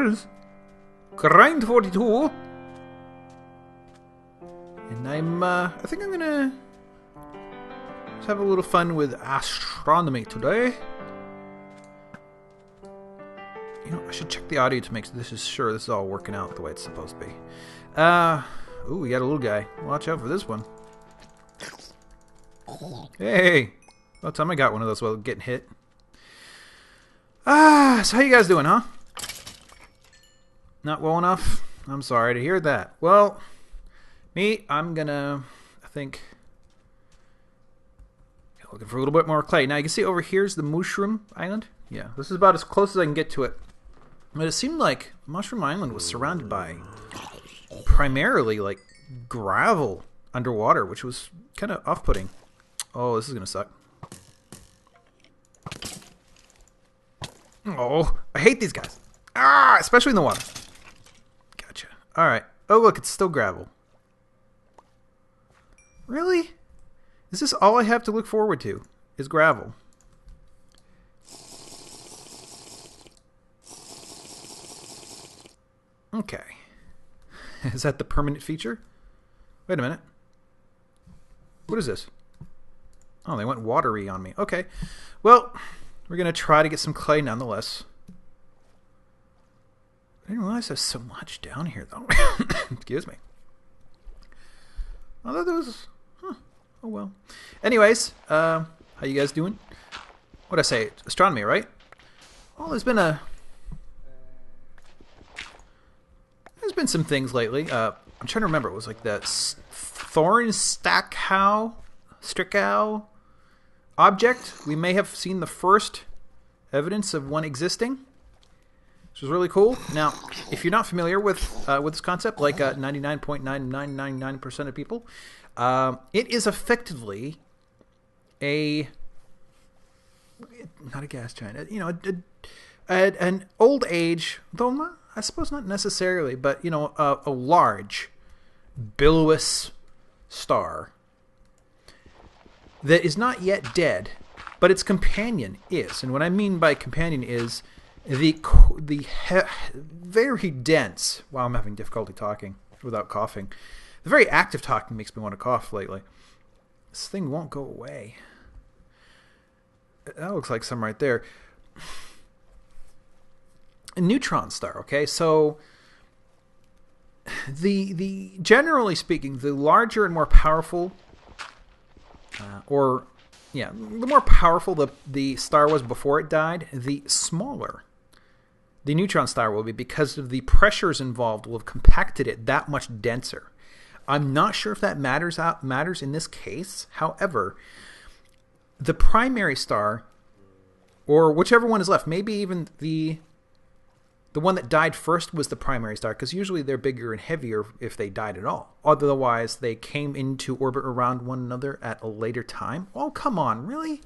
is. Grind 42. And I think I'm gonna just have a little fun with astronomy today. You know, I should check the audio to make sure this is all working out the way it's supposed to be. Ooh, we got a little guy. Watch out for this one. Hey! About time I got one of those without getting hit. So how you guys doing, huh? Not well enough? I'm sorry to hear that. Well, me, I'm gonna, I think, looking for a little bit more clay. Now you can see over here's the Mushroom Island. Yeah, this is about as close as I can get to it. But it seemed like Mushroom Island was surrounded by primarily like gravel underwater, which was kind of off-putting. Oh, this is gonna suck. Oh, I hate these guys. Ah, especially in the water. Gotcha. All right. Oh, look, it's still gravel. Really? Is this all I have to look forward to? Is gravel? Okay. Is that the permanent feature? Wait a minute. What is this? Oh, they went watery on me. Okay. Well, we're going to try to get some clay nonetheless. I didn't realize there's so much down here, though. Excuse me. I thought there was... Huh. Oh, well. Anyways, how you guys doing? What'd I say? Astronomy, right? Well, there's been some things lately. I'm trying to remember. It was like the Thorne-Zytkow object. We may have seen the first evidence of one existing, which was really cool. Now, if you're not familiar with this concept, like 99.9999% of people, it is effectively not a gas giant. You know, an old age, though not, I suppose not necessarily, but you know, a large, billowy star that is not yet dead, but its companion is. And what I mean by companion is the very dense. Wow, I'm having difficulty talking without coughing. The very active talking makes me want to cough lately. This thing won't go away. That looks like some right there. A neutron star. Okay, so the generally speaking, the larger and more powerful. The more powerful the star was before it died, the smaller the neutron star will be, because of the pressures involved will have compacted it that much denser. I'm not sure if that matters in this case. However, the primary star, or whichever one is left, maybe even the one that died first was the primary star, because usually they're bigger and heavier if they died at all. Otherwise, they came into orbit around one another at a later time. Oh, come on, really?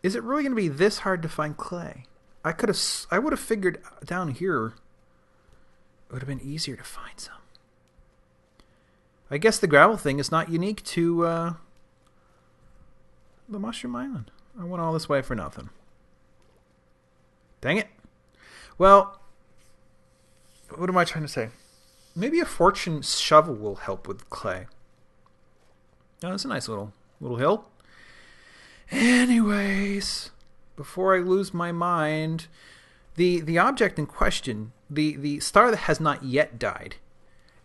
Is it really going to be this hard to find clay? I would have figured down here it would have been easier to find some. I guess the gravel thing is not unique to the Mushroom Island. I went all this way for nothing. Dang it. Well, what am I trying to say? Maybe a fortune shovel will help with clay. Oh, that's a nice little hill. Anyways, before I lose my mind, the object in question, the star that has not yet died,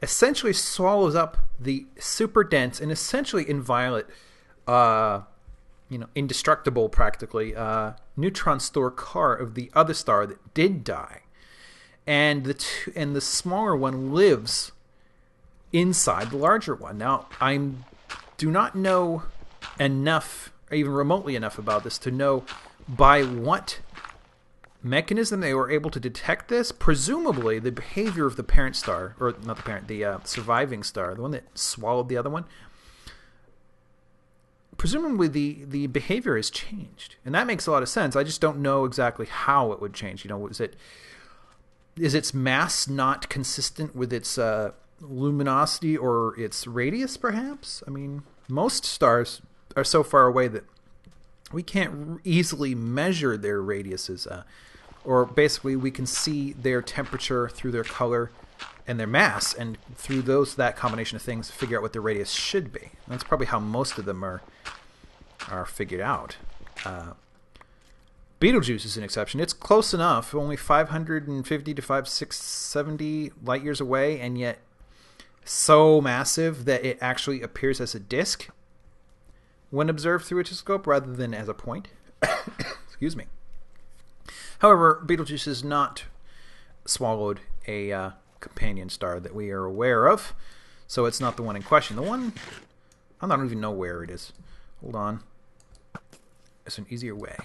essentially swallows up the super dense and essentially inviolate, indestructible practically, neutron store core of the other star that did die, and the smaller one lives inside the larger one. Now, I do not know enough, or even remotely enough about this to know by what mechanism they were able to detect this. Presumably, the behavior of the parent star, or not the parent, the surviving star, the one that swallowed the other one. Presumably the behavior has changed, and that makes a lot of sense. I just don't know exactly how it would change. You know, is its mass not consistent with its luminosity or its radius, perhaps? I mean, most stars are so far away that we can't easily measure their radiuses. or basically we can see their temperature through their color and their mass, and through that combination of things, figure out what their radius should be. And that's probably how most of them are figured out. Betelgeuse is an exception. It's close enough, only 550 to 670 light years away, and yet so massive that it actually appears as a disk when observed through a telescope rather than as a point. Excuse me. However, Betelgeuse has not swallowed a companion star that we are aware of, so it's not the one in question. The one, I don't even know where it is. Hold on. It's an easier way.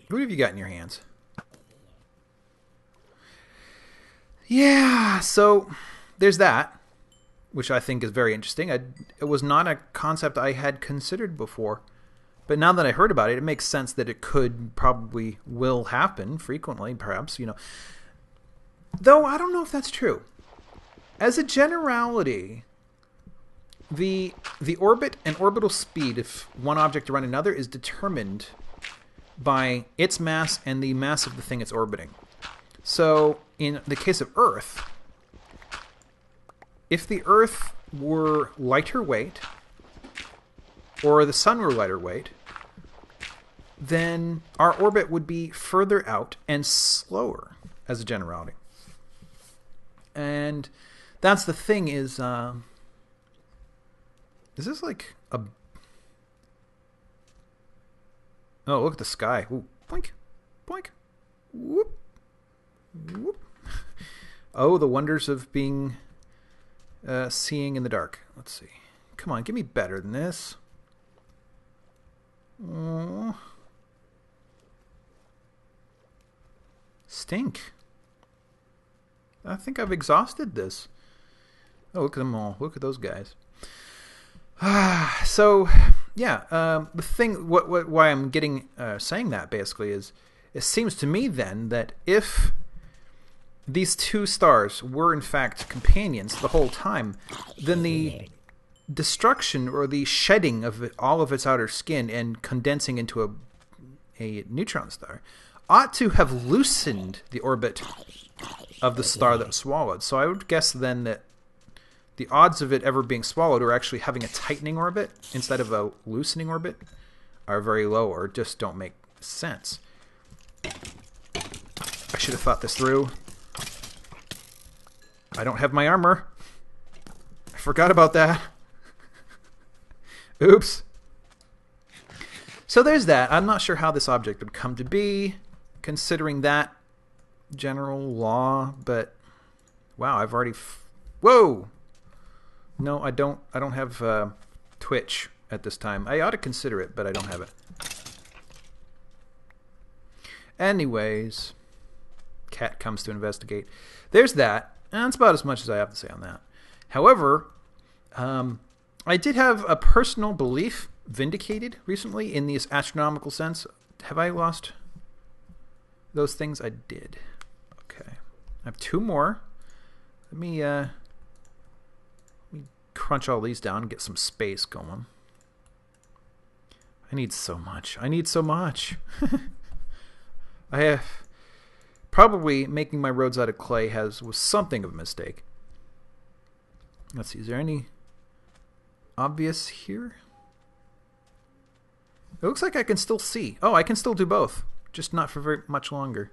What have you got in your hands? Yeah, so there's that, which I think is very interesting. It was not a concept I had considered before, but now that I heard about it, it makes sense that it probably will happen frequently, perhaps, you know. Though I don't know if that's true. As a generality, the orbit and orbital speed of one object around another is determined by its mass and the mass of the thing it's orbiting. So, in the case of Earth, if the Earth were lighter weight, or the Sun were lighter weight, then our orbit would be further out and slower, as a generality. And that's the thing is this like a... Oh, look at the sky. Ooh, boink, boink, whoop, whoop. Oh, the wonders of being seeing in the dark. Let's see. Come on, give me better than this. Oh. Stink. I think I've exhausted this. Oh, look at them all. Look at those guys. So, yeah, the thing, why I'm saying that basically is, it seems to me then that if these two stars were in fact companions the whole time, then the destruction or the shedding of all of its outer skin and condensing into a neutron star ought to have loosened the orbit of the star that was swallowed. So I would guess then that the odds of it ever being swallowed or actually having a tightening orbit instead of a loosening orbit are very low, or just don't make sense. I should have thought this through. I don't have my armor. I forgot about that. Oops. So there's that. I'm not sure how this object would come to be, considering that general law, but wow, I've already... Whoa! No, I don't have Twitch at this time. I ought to consider it, but I don't have it. Anyways, cat comes to investigate. There's that, and that's about as much as I have to say on that. However, I did have a personal belief vindicated recently in this astronomical sense. Have I lost those things? I did. Okay. I have two more. Let me crunch all these down and get some space going. I need so much. I need so much. I have... Probably making my roads out of clay was something of a mistake. Let's see, is there any obvious here? It looks like I can still see. Oh, I can still do both, just not for very much longer.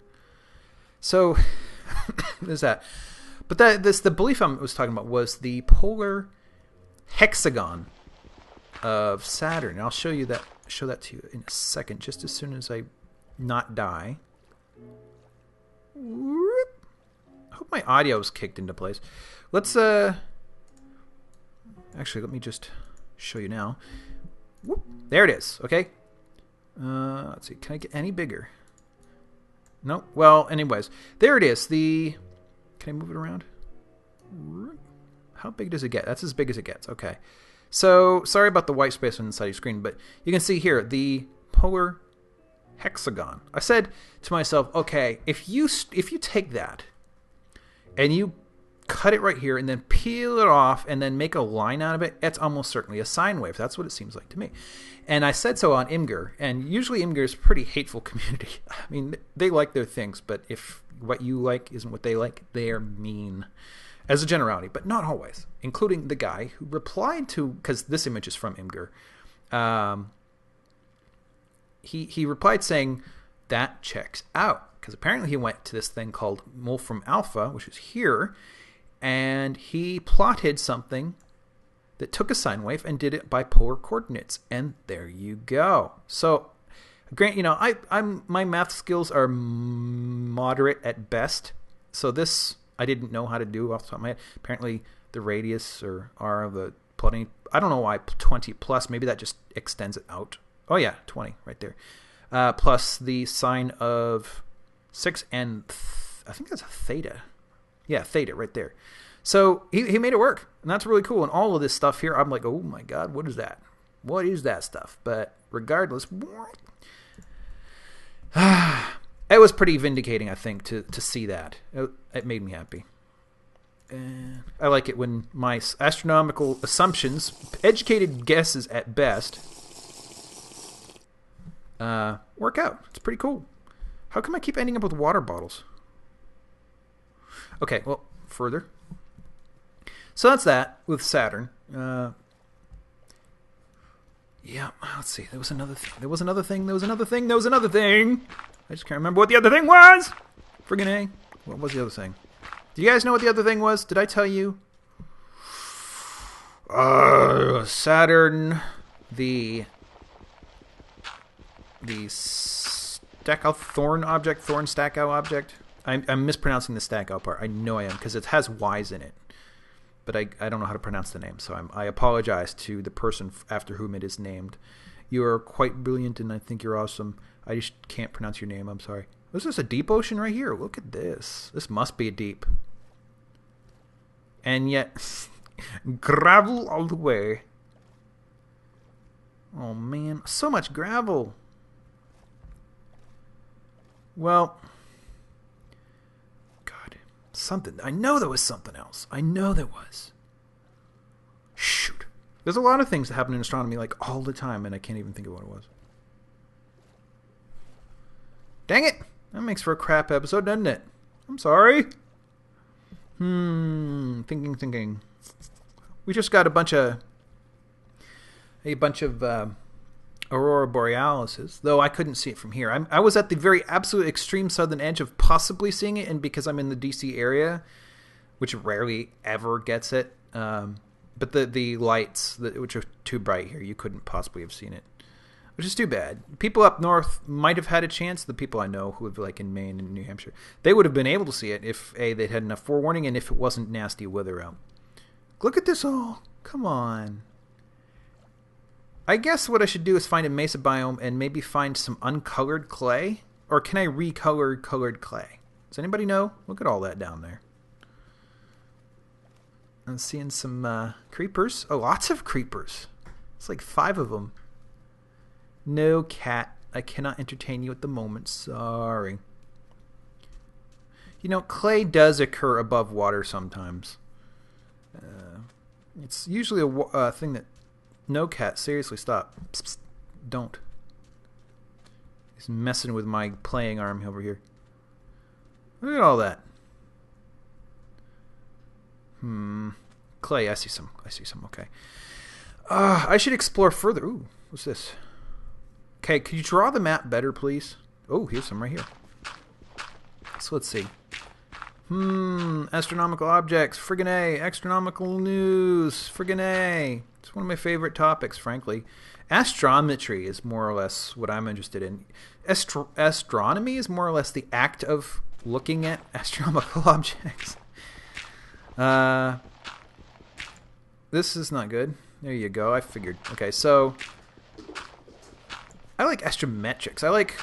So, there's that. But the belief I was talking about was the polar hexagon of Saturn. And I'll show that to you in a second, just as soon as I not die. I hope my audio's kicked into place. Let's actually, let me just show you now. Whoop, there it is. Okay. Let's see. Can I get any bigger? No. Well, anyways, there it is. Can I move it around? How big does it get? That's as big as it gets. Okay. So sorry about the white space on the side of your screen, but you can see here the polar hexagon. I said to myself, okay, if you take that and you cut it right here and then peel it off and then make a line out of it, it's almost certainly a sine wave. That's what it seems like to me. And I said so on Imgur, and usually Imgur is a pretty hateful community. I mean, they like their things, but if what you like isn't what they like, they're mean. As a generality, but not always, including the guy who replied to, because this image is from Imgur, he replied saying, that checks out. Because apparently he went to this thing called Wolfram Alpha, which is here, and he plotted something that took a sine wave and did it by polar coordinates. And there you go. So, grant, my math skills are moderate at best. So this I didn't know how to do off the top of my head. Apparently the radius or r of the plotting, I don't know why 20 plus, maybe that just extends it out. Oh yeah, 20 right there. Plus the sine of 6 and I think that's a theta. Yeah, theta right there. So he made it work, and that's really cool. And all of this stuff here, I'm like, oh my god, what is that? What is that stuff? But regardless, it was pretty vindicating, I think, to see that. It made me happy. And I like it when my astronomical assumptions, educated guesses at best, work out. It's pretty cool. How come I keep ending up with water bottles? Okay, well, further. So that's that with Saturn. Yeah, let's see. There was another thing. There was another thing. There was another thing. There was another thing. I just can't remember what the other thing was. Friggin' A. What was the other thing? Do you guys know what the other thing was? Did I tell you? Saturn, the Thorne-Zytkow object. I'm mispronouncing the Zytkow part. I know I am, because it has Y's in it. But I don't know how to pronounce the name, so I apologize to the person after whom it is named. You are quite brilliant, and I think you're awesome. I just can't pronounce your name. I'm sorry. This is a deep ocean right here. Look at this. This must be a deep. And yet, gravel all the way. Oh, man. So much gravel. Well, God. Something. I know there was something else. I know there was. Shoot. There's a lot of things that happen in astronomy like all the time, and I can't even think of what it was. Dang it! That makes for a crap episode, doesn't it? I'm sorry. Thinking. We just got a bunch of aurora borealises, though I couldn't see it from here. I was at the very absolute extreme southern edge of possibly seeing it, and because I'm in the DC area, which rarely ever gets it, but the lights, which are too bright here, you couldn't possibly have seen it, which is too bad. People up north might have had a chance. The people I know who live like in Maine and New Hampshire, they would have been able to see it if they'd had enough forewarning and if it wasn't nasty weather out. Look at this all. Come on. I guess what I should do is find a mesa biome and maybe find some uncolored clay. Or can I recolor colored clay? Does anybody know? Look at all that down there. I'm seeing some creepers. Oh, lots of creepers. It's like 5 of them. No, cat. I cannot entertain you at the moment. Sorry. You know, clay does occur above water sometimes. It's usually a thing that... No, cat. Seriously, stop. Psst, psst. Don't. He's messing with my playing arm over here. Look at all that. Clay. I see some. Okay. I should explore further. Ooh, what's this? Okay, could you draw the map better, please? Oh, here's some right here. So let's see. Astronomical objects. Friggin' A. Astronomical news. Friggin' A. It's one of my favorite topics, frankly. Astrometry is more or less what I'm interested in. Astronomy is more or less the act of looking at astronomical objects. This is not good. There you go. I figured. Okay, so I like astrometrics. I like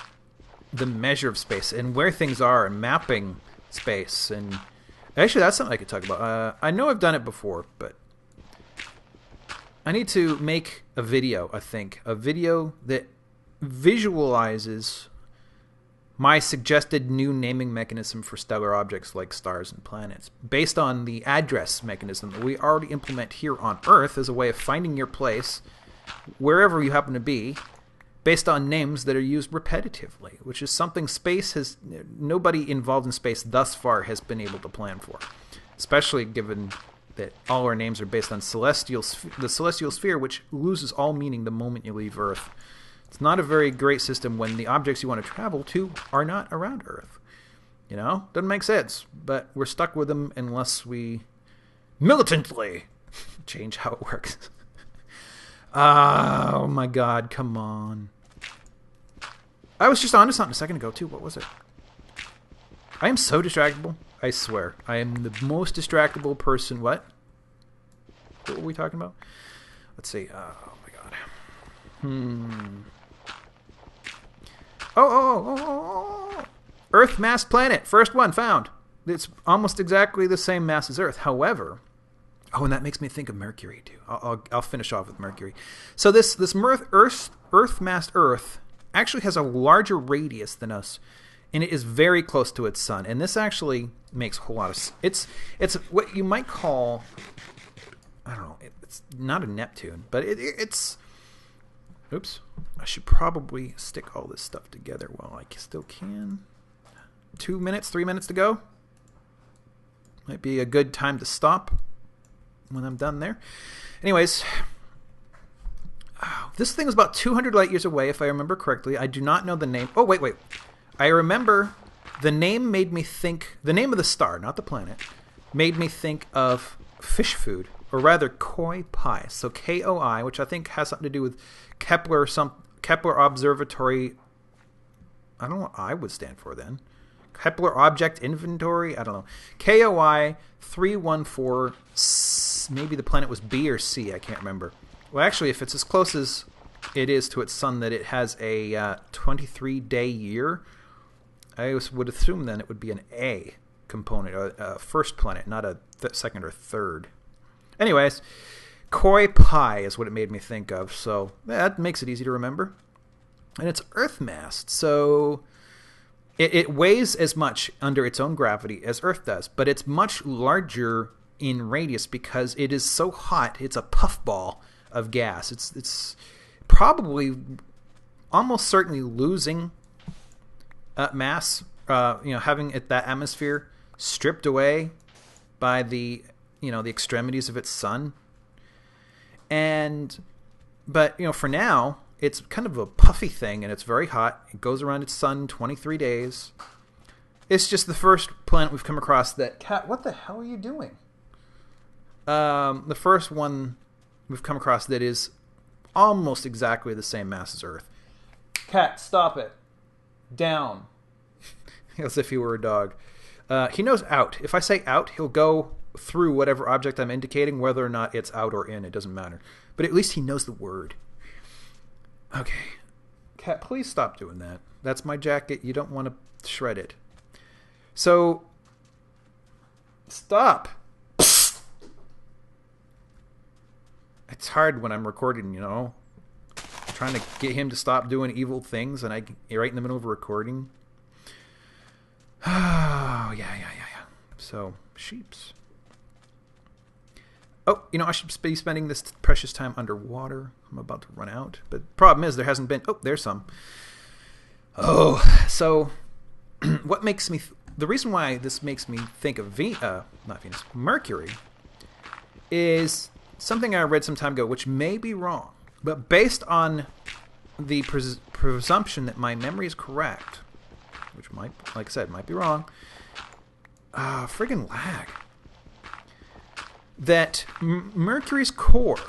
the measure of space and where things are and mapping space. And actually, that's something I could talk about. I know I've done it before, but I need to make a video, I think. A video that visualizes my suggested new naming mechanism for stellar objects like stars and planets, based on the address mechanism that we already implement here on Earth as a way of finding your place wherever you happen to be, based on names that are used repetitively, which is something nobody involved in space thus far has been able to plan for, especially given that all our names are based on the celestial sphere, which loses all meaning the moment you leave Earth. It's not a very great system when the objects you want to travel to are not around Earth. You know? Doesn't make sense. But we're stuck with them unless we militantly change how it works. Oh my god, come on. I was just onto something a second ago too. What was it? I am so distractible. I swear. I am the most distractible person. What? What were we talking about? Let's see. Oh my god. Oh. Earth mass planet. First one found. It's almost exactly the same mass as Earth. However, and that makes me think of Mercury too. I'll finish off with Mercury. So this Earth mass Earth actually has a larger radius than us, and it is very close to its sun. And this actually makes a whole lot of it's what you might call, I don't know, it's not a Neptune, but it's oops, I should probably stick all this stuff together while I still can. 3 minutes to go. Might be a good time to stop when I'm done there. Anyways, this thing is about 200 light years away, if I remember correctly. I do not know the name. Oh, wait. I remember the name made me think, the name of the star, not the planet, made me think of fish food, or rather koi pie. So KOI, which I think has something to do with Kepler Observatory. I don't know what I would stand for then. Kepler Object Inventory? I don't know. KOI 314, maybe the planet was B or C, I can't remember. Well, actually, if it's as close as it is to its sun that it has a 23-day year, I would assume then it would be an A component, a first planet, not a second or third. Anyways, koi pie is what it made me think of, so that makes it easy to remember. And it's Earth mass, so it weighs as much under its own gravity as Earth does, but it's much larger in radius because it is so hot. It's a puffball of gas. It's probably almost certainly losing mass, having that atmosphere stripped away by the extremities of its sun. But for now, it's kind of a puffy thing, and it's very hot. It goes around its sun 23 days. It's just the first planet we've come across that... Cat, what the hell are you doing? The first one we've come across that is almost exactly the same mass as Earth. Cat, stop it. Down. As if he were a dog. He knows out. If I say out, he'll go through whatever object I'm indicating, whether or not it's out or in. It doesn't matter. But at least he knows the word. Okay. Cat, please stop doing that. That's my jacket. You don't want to shred it. So, stop. It's hard when I'm recording, trying to get him to stop doing evil things, and you're right in the middle of a recording. Oh, yeah. So, sheeps. Oh, I should be spending this precious time underwater. I'm about to run out. But the problem is there hasn't been... Oh, there's some. Oh, so what makes me... The reason why this makes me think of Mercury is something I read some time ago, which may be wrong. But based on the presumption that my memory is correct, which might, like I said, might be wrong, friggin' lag. That Mercury's core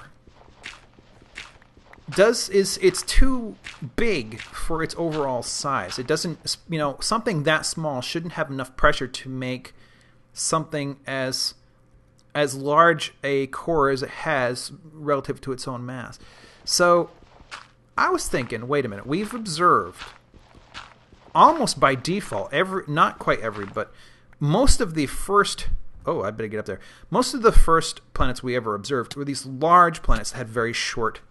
it's too big for its overall size. It doesn't, something that small shouldn't have enough pressure to make something as large a core as it has relative to its own mass. So I was thinking, wait a minute, we've observed almost by default, not quite every, but most of the first... Oh, I better get up there. Most of the first planets we ever observed were these large planets that had very short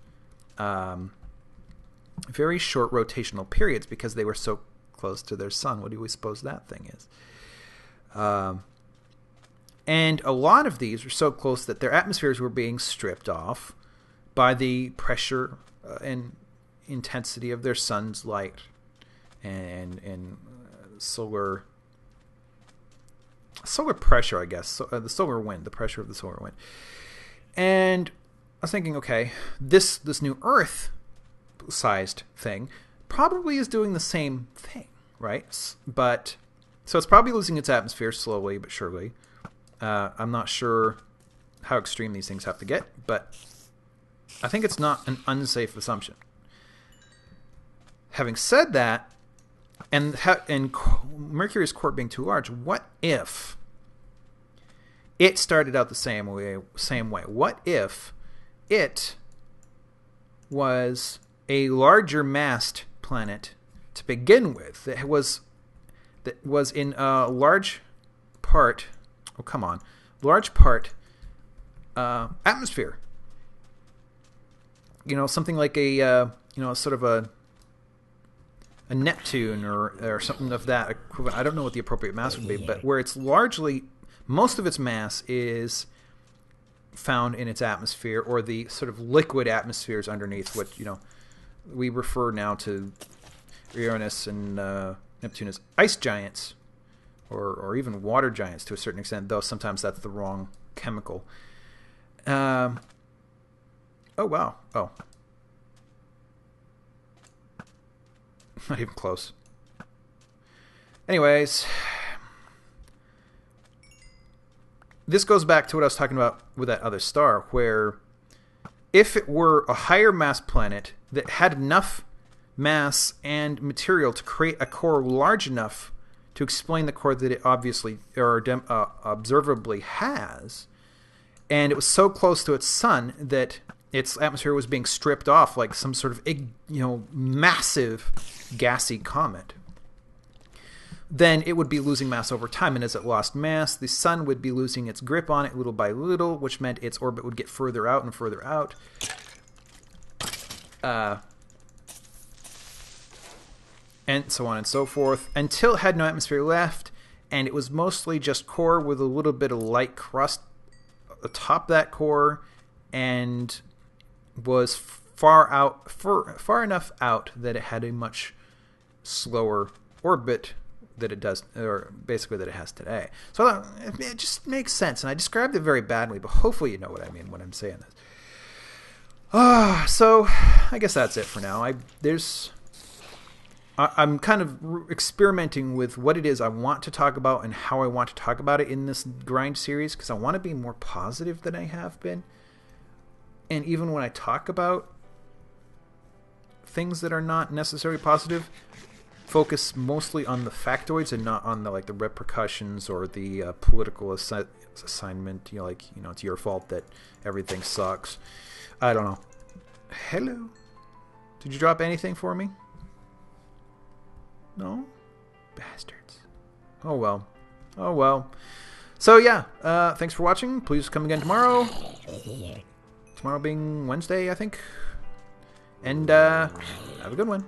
rotational periods because they were so close to their sun. What do we suppose that thing is? And a lot of these were so close that their atmospheres were being stripped off by the pressure and intensity of their sun's light and solar pressure, I guess. So, the solar wind, the pressure of the solar wind. And I was thinking, okay, this new Earth-sized thing probably is doing the same thing, right? But so it's probably losing its atmosphere slowly but surely. I'm not sure how extreme these things have to get, but I think it's not an unsafe assumption. Having said that, and Mercury's core being too large, what if it started out the same way? What if it was a larger massed planet to begin with? That was in a large part. Oh, come on, large part atmosphere. You know, something like a sort of a Neptune or something of that equivalent. I don't know what the appropriate mass would be, but where it's largely, most of its mass is found in its atmosphere, or the sort of liquid atmospheres underneath, what we refer now to Uranus and Neptune as ice giants, or even water giants to a certain extent, though sometimes that's the wrong chemical. Oh, wow. Oh. Not even close. Anyways, this goes back to what I was talking about with that other star, where if it were a higher mass planet that had enough mass and material to create a core large enough to explain the core that it obviously or observably has, and it was so close to its sun that its atmosphere was being stripped off like some sort of massive gassy comet, then it would be losing mass over time. And as it lost mass, the sun would be losing its grip on it little by little, which meant its orbit would get further out and further out. And so on and so forth, until it had no atmosphere left, and it was mostly just core with a little bit of light crust atop that core, and was far enough out that it had a much slower orbit that it does, or basically that it has today. So it just makes sense, and I described it very badly, but hopefully you know what I mean when I'm saying this. So I guess that's it for now. I'm kind of experimenting with what it is I want to talk about and how I want to talk about it in this grind series, because I want to be more positive than I have been. And even when I talk about things that are not necessarily positive, focus mostly on the factoids and not on the repercussions or the political assignment. It's your fault that everything sucks. I don't know. Hello? Did you drop anything for me? No? Bastards. Oh well. Oh well. So yeah, thanks for watching. Please come again tomorrow. Tomorrow being Wednesday, I think. And have a good one.